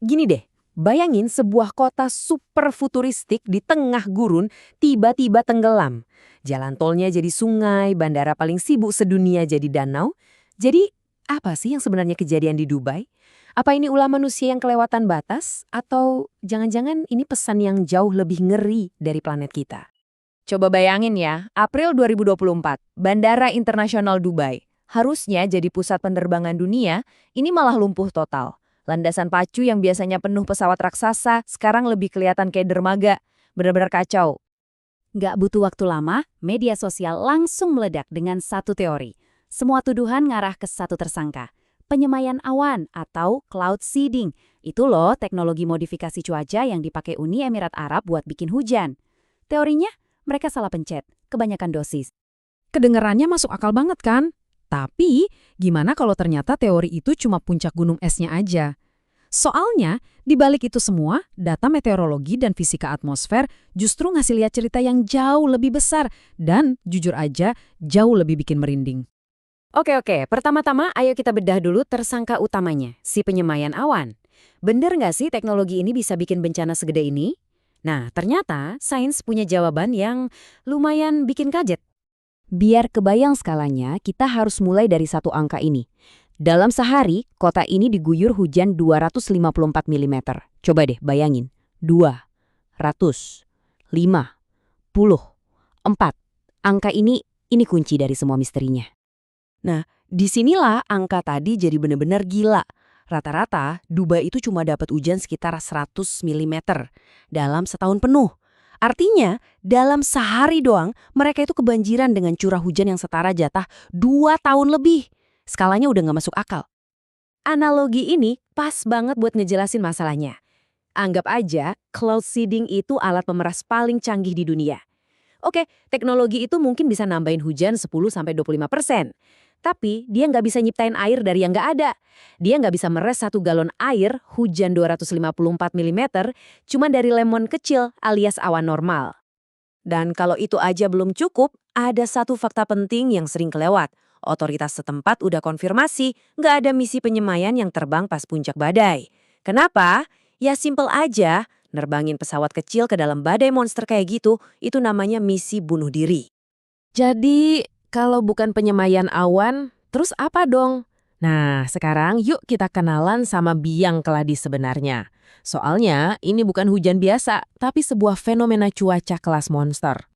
Gini deh, bayangin sebuah kota super futuristik di tengah gurun tiba-tiba tenggelam. Jalan tolnya jadi sungai, bandara paling sibuk sedunia jadi danau. Jadi, apa sih yang sebenarnya kejadian di Dubai? Apa ini ulah manusia yang kelewatan batas? Atau jangan-jangan ini pesan yang jauh lebih ngeri dari planet kita? Coba bayangin ya, April 2024, Bandara Internasional Dubai. Harusnya jadi pusat penerbangan dunia, ini malah lumpuh total. Landasan pacu yang biasanya penuh pesawat raksasa, sekarang lebih kelihatan kayak dermaga. Benar-benar kacau. Nggak butuh waktu lama, media sosial langsung meledak dengan satu teori. Semua tuduhan ngarah ke satu tersangka. Penyemayan awan atau cloud seeding. Itu loh teknologi modifikasi cuaca yang dipakai Uni Emirat Arab buat bikin hujan. Teorinya, mereka salah pencet, kebanyakan dosis. Kedengarannya masuk akal banget kan? Tapi, gimana kalau ternyata teori itu cuma puncak gunung esnya aja? Soalnya, di balik itu semua, data meteorologi dan fisika atmosfer justru ngasih lihat cerita yang jauh lebih besar dan, jujur aja, jauh lebih bikin merinding. Oke, pertama-tama ayo kita bedah dulu tersangka utamanya, si penyemayan awan. Bener nggak sih teknologi ini bisa bikin bencana segede ini? Nah, ternyata sains punya jawaban yang lumayan bikin kaget. Biar kebayang skalanya, kita harus mulai dari satu angka ini. Dalam sehari, kota ini diguyur hujan 254 mm. Coba deh bayangin, 254. Angka ini kunci dari semua misterinya. Nah, disinilah angka tadi jadi bener-bener gila. Rata-rata, Dubai itu cuma dapat hujan sekitar 100 mm dalam setahun penuh. Artinya, dalam sehari doang, mereka itu kebanjiran dengan curah hujan yang setara jatah 2 tahun lebih. Skalanya udah nggak masuk akal. Analogi ini pas banget buat ngejelasin masalahnya. Anggap aja, cloud seeding itu alat pemeras paling canggih di dunia. Oke, teknologi itu mungkin bisa nambahin hujan 10-25%. Tapi dia nggak bisa nyiptain air dari yang nggak ada. Dia nggak bisa meres 1 galon air hujan 254 mm cuma dari lemon kecil alias awan normal. Dan kalau itu aja belum cukup, ada satu fakta penting yang sering kelewat. Otoritas setempat udah konfirmasi nggak ada misi penyemayan yang terbang pas puncak badai. Kenapa? Ya simpel aja, nerbangin pesawat kecil ke dalam badai monster kayak gitu, itu namanya misi bunuh diri. Jadi, kalau bukan penyemayan awan, terus apa dong? Nah, sekarang yuk kita kenalan sama biang keladi sebenarnya. Soalnya, ini bukan hujan biasa, tapi sebuah fenomena cuaca kelas monster.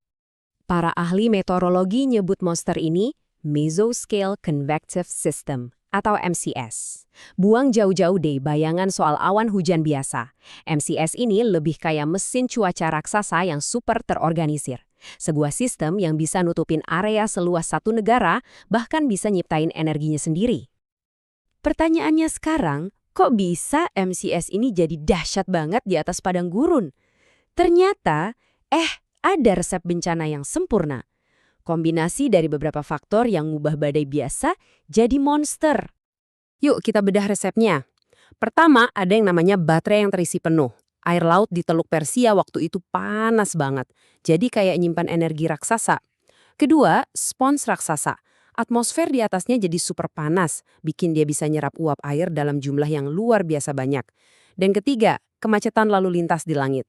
Para ahli meteorologi nyebut monster ini Mesoscale Convective System atau MCS. Buang jauh-jauh deh bayangan soal awan hujan biasa. MCS ini lebih kayak mesin cuaca raksasa yang super terorganisir. Sebuah sistem yang bisa nutupin area seluas satu negara, bahkan bisa nyiptain energinya sendiri. Pertanyaannya sekarang, kok bisa MCS ini jadi dahsyat banget di atas padang gurun? Ternyata, ada resep bencana yang sempurna. Kombinasi dari beberapa faktor yang ngubah badai biasa jadi monster. Yuk kita bedah resepnya. Pertama, ada yang namanya baterai yang terisi penuh. Air laut di Teluk Persia waktu itu panas banget, jadi kayak nyimpan energi raksasa. Kedua, spons raksasa. Atmosfer di atasnya jadi super panas, bikin dia bisa nyerap uap air dalam jumlah yang luar biasa banyak. Dan ketiga, kemacetan lalu lintas di langit.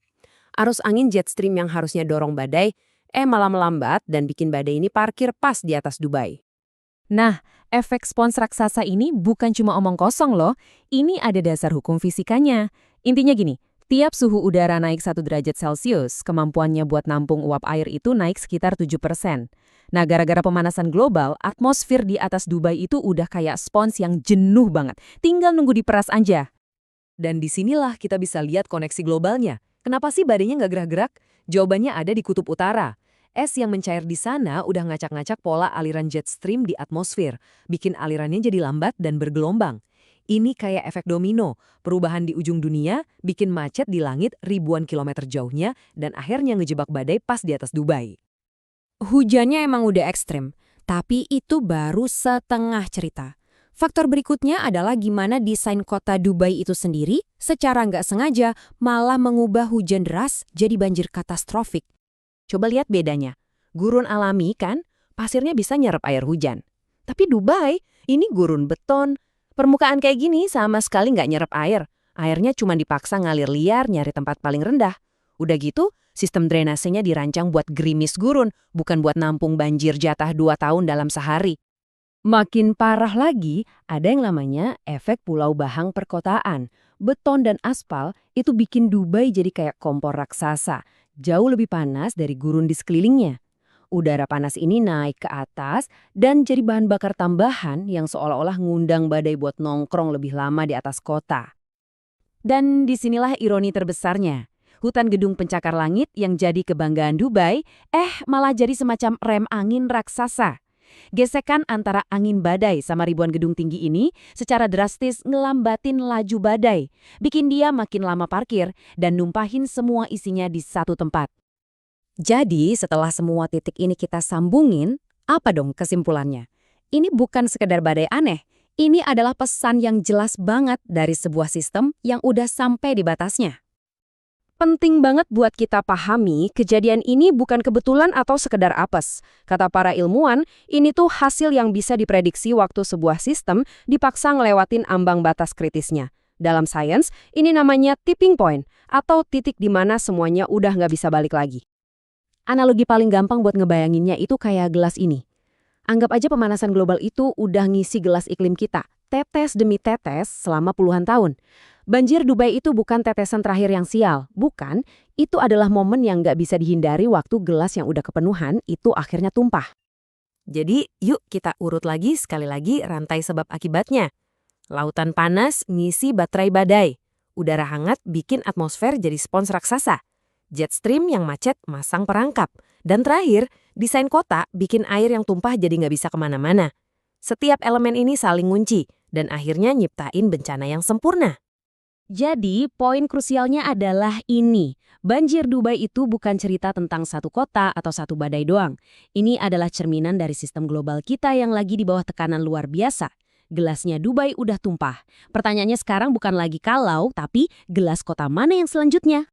Arus angin jet stream yang harusnya dorong badai, malah melambat dan bikin badai ini parkir pas di atas Dubai. Nah, efek spons raksasa ini bukan cuma omong kosong loh, ini ada dasar hukum fisikanya. Intinya gini, tiap suhu udara naik 1 derajat Celcius, kemampuannya buat nampung uap air itu naik sekitar 7%. Nah, gara-gara pemanasan global, atmosfer di atas Dubai itu udah kayak spons yang jenuh banget. Tinggal nunggu diperas aja. Dan disinilah kita bisa lihat koneksi globalnya. Kenapa sih badainya nggak gerak-gerak? Jawabannya ada di kutub utara. Es yang mencair di sana udah ngacak-ngacak pola aliran jet stream di atmosfer, bikin alirannya jadi lambat dan bergelombang. Ini kayak efek domino, perubahan di ujung dunia bikin macet di langit ribuan kilometer jauhnya dan akhirnya ngejebak badai pas di atas Dubai. Hujannya emang udah ekstrim, tapi itu baru setengah cerita. Faktor berikutnya adalah gimana desain kota Dubai itu sendiri secara nggak sengaja malah mengubah hujan deras jadi banjir katastrofik. Coba lihat bedanya. Gurun alami kan, pasirnya bisa nyerap air hujan. Tapi Dubai, ini gurun beton. Permukaan kayak gini sama sekali nggak nyerap air. Airnya cuma dipaksa ngalir liar nyari tempat paling rendah. Udah gitu, sistem drainasenya dirancang buat gerimis gurun, bukan buat nampung banjir jatah 2 tahun dalam sehari. Makin parah lagi, ada yang namanya efek pulau bahang perkotaan. Beton dan aspal itu bikin Dubai jadi kayak kompor raksasa, jauh lebih panas dari gurun di sekelilingnya. Udara panas ini naik ke atas dan jadi bahan bakar tambahan yang seolah-olah ngundang badai buat nongkrong lebih lama di atas kota. Dan disinilah ironi terbesarnya. Hutan gedung pencakar langit yang jadi kebanggaan Dubai, malah jadi semacam rem angin raksasa. Gesekan antara angin badai sama ribuan gedung tinggi ini secara drastis ngelambatin laju badai, bikin dia makin lama parkir dan numpahin semua isinya di satu tempat. Jadi setelah semua titik ini kita sambungin, apa dong kesimpulannya? Ini bukan sekedar badai aneh, ini adalah pesan yang jelas banget dari sebuah sistem yang udah sampai di batasnya. Penting banget buat kita pahami kejadian ini bukan kebetulan atau sekedar apes. Kata para ilmuwan, ini tuh hasil yang bisa diprediksi waktu sebuah sistem dipaksa ngelewatin ambang batas kritisnya. Dalam sains, ini namanya tipping point atau titik di mana semuanya udah nggak bisa balik lagi. Analogi paling gampang buat ngebayanginnya itu kayak gelas ini. Anggap aja pemanasan global itu udah ngisi gelas iklim kita, tetes demi tetes selama puluhan tahun. Banjir Dubai itu bukan tetesan terakhir yang sial, bukan. Itu adalah momen yang nggak bisa dihindari waktu gelas yang udah kepenuhan itu akhirnya tumpah. Jadi, yuk kita urut lagi sekali lagi rantai sebab akibatnya. Lautan panas ngisi baterai badai. Udara hangat bikin atmosfer jadi spons raksasa. Jet stream yang macet masang perangkap. Dan terakhir, desain kota bikin air yang tumpah jadi nggak bisa kemana-mana. Setiap elemen ini saling ngunci, dan akhirnya nyiptain bencana yang sempurna. Jadi, poin krusialnya adalah ini. Banjir Dubai itu bukan cerita tentang satu kota atau satu badai doang. Ini adalah cerminan dari sistem global kita yang lagi di bawah tekanan luar biasa. Gelasnya Dubai udah tumpah. Pertanyaannya sekarang bukan lagi kalau, tapi gelas kota mana yang selanjutnya?